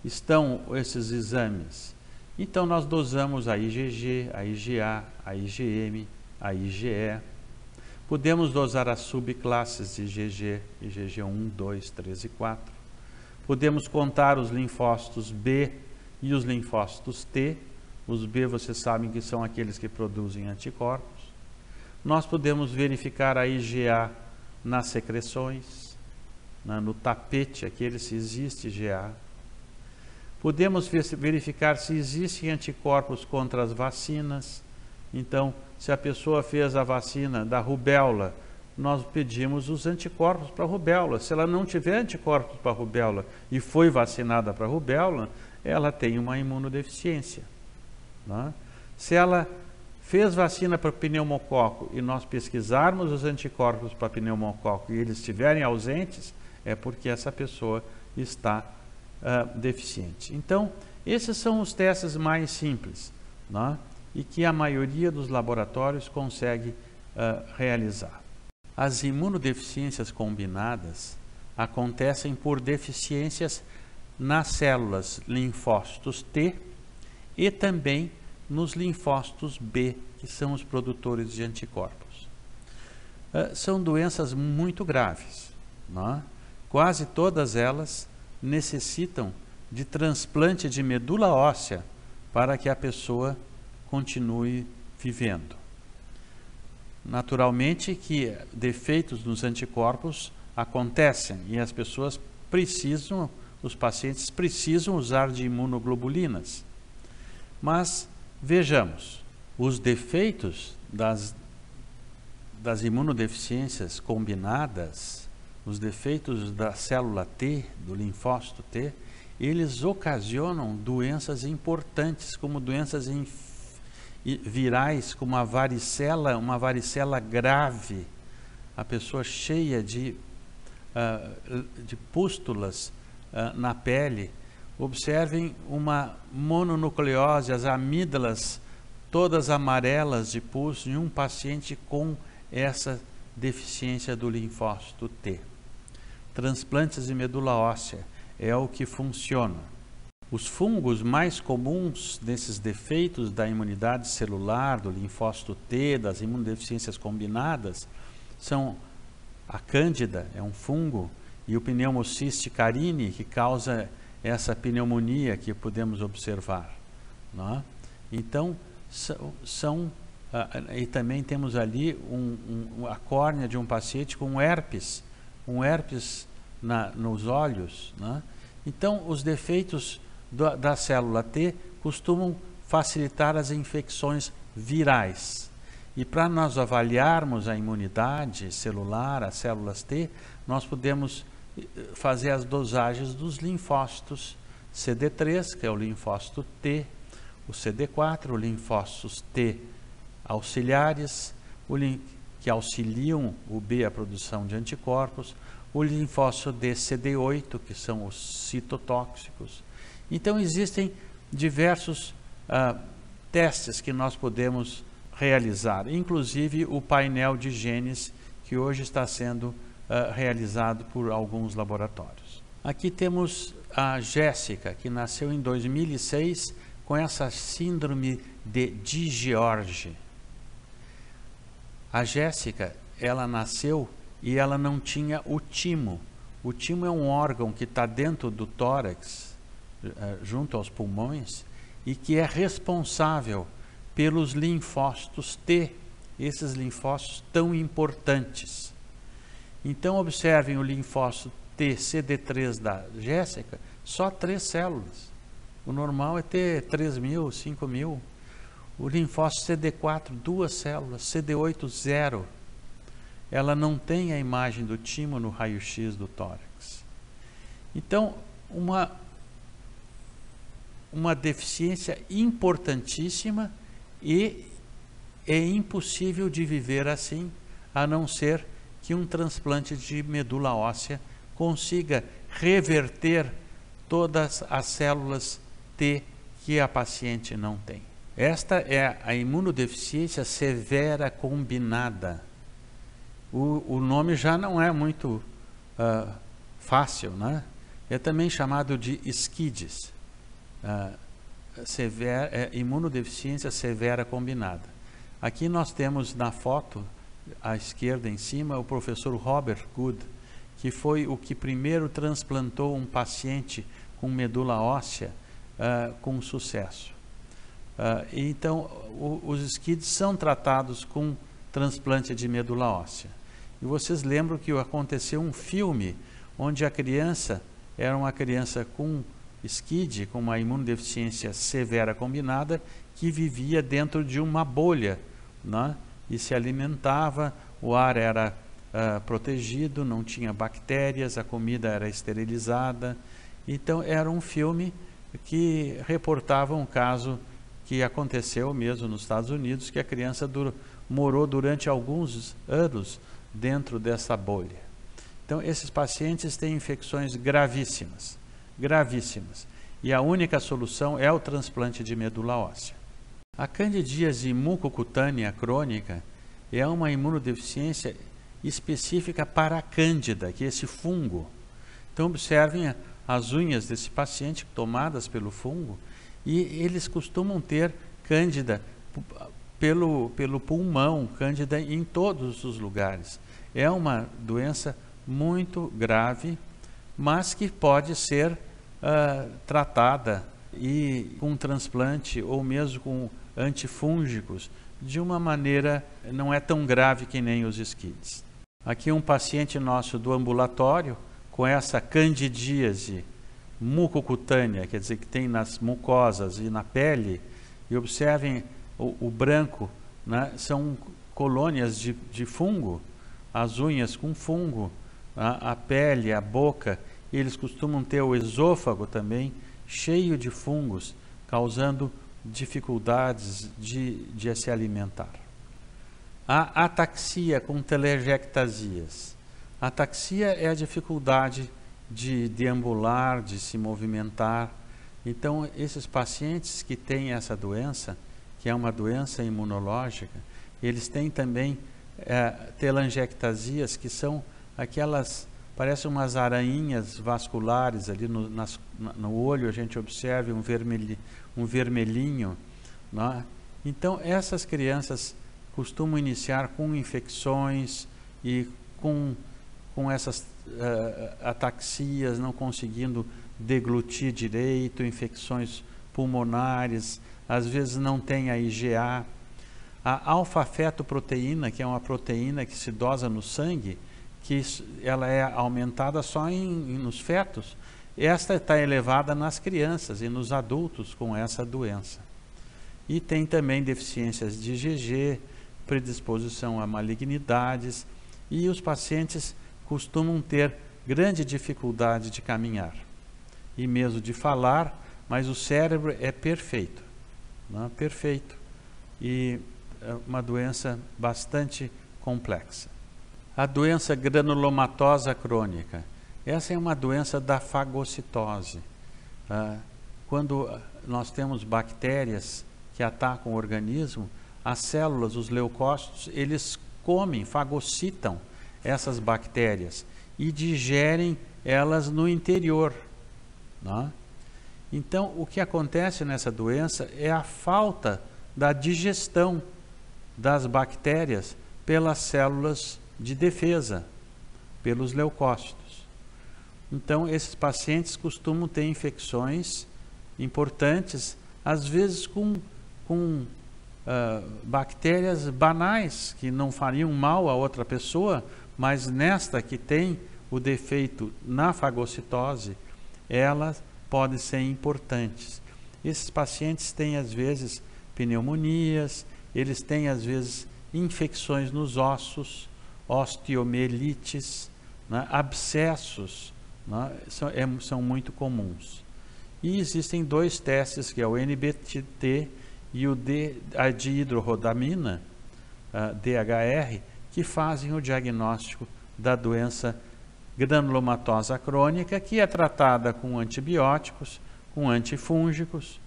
estão esses exames? Então nós dosamos a IgG, a IgA, a IgM, a IgE. Podemos dosar as subclasses de IgG, IgG1, 2, 3 e 4. Podemos contar os linfócitos B e os linfócitos T. Os B vocês sabem que são aqueles que produzem anticorpos. Nós podemos verificar a IgA nas secreções, no tapete, aquele se existe IgA. Podemos verificar se existem anticorpos contra as vacinas. Então, se a pessoa fez a vacina da rubéola, nós pedimos os anticorpos para a rubéola. Se ela não tiver anticorpos para a rubéola e foi vacinada para a rubéola, ela tem uma imunodeficiência. Né? Se ela fez vacina para pneumococo e nós pesquisarmos os anticorpos para pneumococo e eles estiverem ausentes, é porque essa pessoa está deficiente. Então, esses são os testes mais simples, né? E que a maioria dos laboratórios consegue realizar. As imunodeficiências combinadas acontecem por deficiências nas células linfócitos T e também nos linfócitos B, que são os produtores de anticorpos. São doenças muito graves, né? Quase todas elas necessitam de transplante de medula óssea para que a pessoa continue vivendo. Naturalmente que defeitos nos anticorpos acontecem e as pessoas precisam, os pacientes precisam usar de imunoglobulinas. Mas vejamos, os defeitos das imunodeficiências combinadas, os defeitos da célula T, do linfócito T, eles ocasionam doenças importantes, como doenças virais, como uma varicela grave, a pessoa cheia de pústulas na pele. Observem uma mononucleose, as amígdalas todas amarelas de pus em um paciente com essa deficiência do linfócito T. Transplantes de medula óssea é o que funciona. Os fungos mais comuns desses defeitos da imunidade celular, do linfócito T, das imunodeficiências combinadas, são a cândida, é um fungo, e o Pneumocystis carinii, que causa essa pneumonia que podemos observar. Não é? Então, e também temos ali a córnea de um paciente com herpes nos olhos. Não é? Então, os defeitos da célula T costumam facilitar as infecções virais. E para nós avaliarmos a imunidade celular, as células T, nós podemos fazer as dosagens dos linfócitos CD3, que é o linfócito T, o CD4, o linfócitos T auxiliares, que auxiliam o B a produção de anticorpos, o linfócito D CD8, que são os citotóxicos. Então existem diversos testes que nós podemos realizar, inclusive o painel de genes que hoje está sendo realizado por alguns laboratórios. Aqui temos a Jéssica, que nasceu em 2006 com essa síndrome de DiGeorge. A Jéssica, ela nasceu e ela não tinha o timo. O timo é um órgão que está dentro do tórax, junto aos pulmões, e que é responsável pelos linfócitos T, esses linfócitos tão importantes. Então observem o linfócito T CD3 da Jéssica, só 3 células. O normal é ter 3.000, 5.000. O linfócito CD4, 2 células, CD8, 0. Ela não tem a imagem do timo no raio-x do tórax. Então, uma deficiência importantíssima, e é impossível de viver assim, a não ser que um transplante de medula óssea consiga reverter todas as células T que a paciente não tem. Esta é a imunodeficiência severa combinada. O nome já não é muito fácil, né? É também chamado de SCIDS. imunodeficiência severa combinada. Aqui nós temos na foto, à esquerda em cima, o professor Robert Good, que foi o que primeiro transplantou um paciente com medula óssea com sucesso. Então, os SCIDs são tratados com transplante de medula óssea. E vocês lembram que aconteceu um filme onde a criança era uma criança com SCID, com uma imunodeficiência severa combinada, que vivia dentro de uma bolha, né? E se alimentava, o ar era protegido, não tinha bactérias, a comida era esterilizada. Então era um filme que reportava um caso que aconteceu mesmo nos Estados Unidos, que a criança morou durante alguns anos dentro dessa bolha. Então esses pacientes têm infecções gravíssimas, gravíssimas, e a única solução é o transplante de medula óssea. A candidíase mucocutânea crônica é uma imunodeficiência específica para a cândida, que é esse fungo. Então observem as unhas desse paciente tomadas pelo fungo, e eles costumam ter cândida pelo pulmão, cândida em todos os lugares. É uma doença muito grave, mas que pode ser tratada e com transplante ou mesmo com antifúngicos de uma maneira não é tão grave que nem os SCIDs. Aqui um paciente nosso do ambulatório com essa candidíase mucocutânea, quer dizer que tem nas mucosas e na pele, e observem o branco, né? São colônias de fungo, as unhas com fungo, a pele, a boca, e eles costumam ter o esôfago também cheio de fungos, causando dificuldades de se alimentar. A ataxia com telangiectasias. A ataxia é a dificuldade de deambular, de se movimentar. Então, esses pacientes que têm essa doença, que é uma doença imunológica, eles têm também telangiectasias, que são aquelas, parecem umas aranhinhas vasculares ali no olho, a gente observa um vermelhinho, né? Então, essas crianças costumam iniciar com infecções e com essas ataxias, não conseguindo deglutir direito, infecções pulmonares, às vezes não tem a IgA. A alfa-fetoproteína, que é uma proteína que se dosa no sangue, que ela é aumentada só nos fetos, esta está elevada nas crianças e nos adultos com essa doença. E tem também deficiências de IgG, predisposição a malignidades, e os pacientes costumam ter grande dificuldade de caminhar e mesmo de falar, mas o cérebro é perfeito, né? Perfeito, e é uma doença bastante complexa. A doença granulomatosa crônica, essa é uma doença da fagocitose. Quando nós temos bactérias que atacam o organismo, as células, os leucócitos, eles comem, fagocitam essas bactérias e digerem elas no interior, né? Então, o que acontece nessa doença é a falta da digestão das bactérias pelas células de defesa, pelos leucócitos. Então, esses pacientes costumam ter infecções importantes, às vezes com bactérias banais, que não fariam mal a outra pessoa, mas nesta que tem o defeito na fagocitose, elas podem ser importantes. Esses pacientes têm, às vezes, pneumonias, eles têm, às vezes, infecções nos ossos, osteomielites, né? Abscessos, né? São muito comuns. E existem dois testes, que é o NBT e o a dihidrorodamina, DHR, que fazem o diagnóstico da doença granulomatosa crônica, que é tratada com antibióticos, com antifúngicos,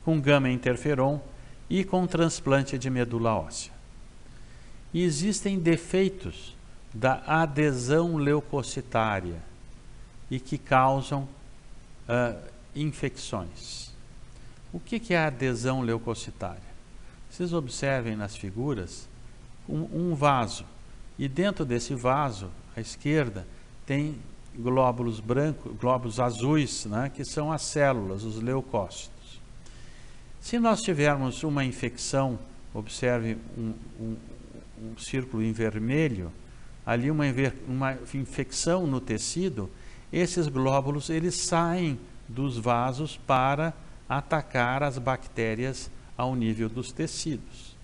com gama-interferon e com transplante de medula óssea. E existem defeitos da adesão O que é a adesão leucocitária? Vocês observem nas figuras um vaso, e dentro desse vaso, à esquerda, tem glóbulos brancos, glóbulos azuis, né, que são as células, os leucócitos. Se nós tivermos uma infecção, observe um círculo em vermelho, ali uma infecção no tecido, esses glóbulos eles saem dos vasos para atacar as bactérias ao nível dos tecidos.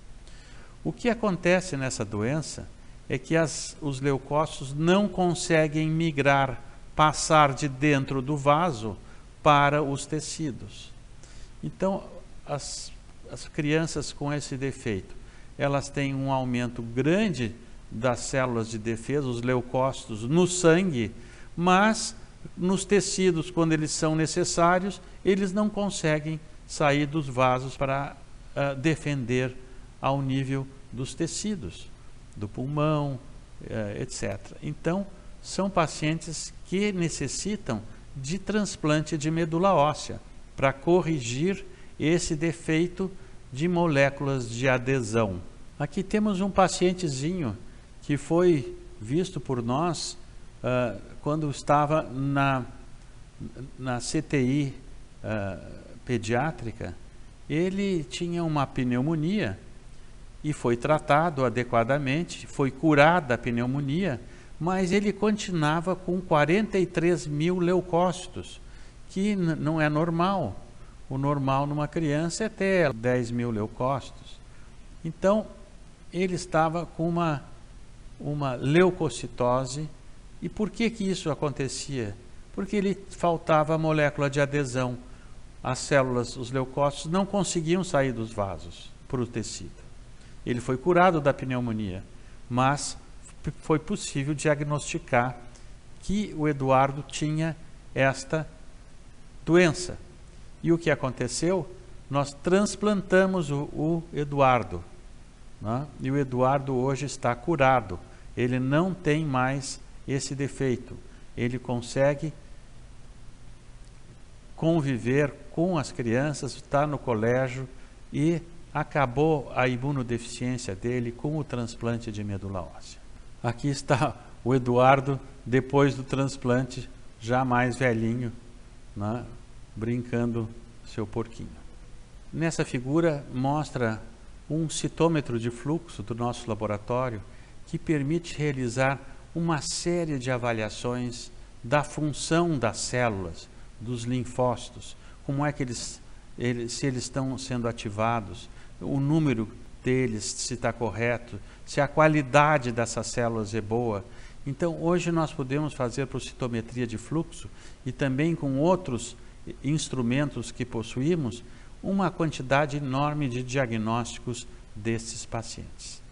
O que acontece nessa doença é que os leucócitos não conseguem migrar, passar de dentro do vaso para os tecidos. Então, as crianças com esse defeito, elas têm um aumento grande das células de defesa, os leucócitos, no sangue, mas nos tecidos, quando eles são necessários, eles não conseguem sair dos vasos para defender ao nível dos tecidos, do pulmão, etc. Então, são pacientes que necessitam de transplante de medula óssea para corrigir esse defeito de moléculas de adesão. Aqui temos um pacientezinho que foi visto por nós quando estava na CTI pediátrica. Ele tinha uma pneumonia e foi tratado adequadamente, foi curada a pneumonia, mas ele continuava com 43 mil leucócitos, que não é normal. O normal numa criança é ter 10 mil leucócitos. Então, ele estava com uma leucocitose. E por que isso acontecia? Porque ele faltava a molécula de adesão. As células, os leucócitos, não conseguiam sair dos vasos para o tecido. Ele foi curado da pneumonia, mas foi possível diagnosticar que o Eduardo tinha esta doença. E o que aconteceu? Nós transplantamos o Eduardo, né? E o Eduardo hoje está curado. Ele não tem mais esse defeito. Ele consegue conviver com as crianças, está no colégio e acabou a imunodeficiência dele com o transplante de medula óssea. Aqui está o Eduardo depois do transplante, já mais velhinho, né, brincando seu porquinho. Nessa figura mostra um citômetro de fluxo do nosso laboratório que permite realizar uma série de avaliações da função das células, dos linfócitos, como é que se eles estão sendo ativados, o número deles, se está correto, se a qualidade dessas células é boa. Então, hoje nós podemos fazer por citometria de fluxo e também com outros instrumentos que possuímos, uma quantidade enorme de diagnósticos desses pacientes.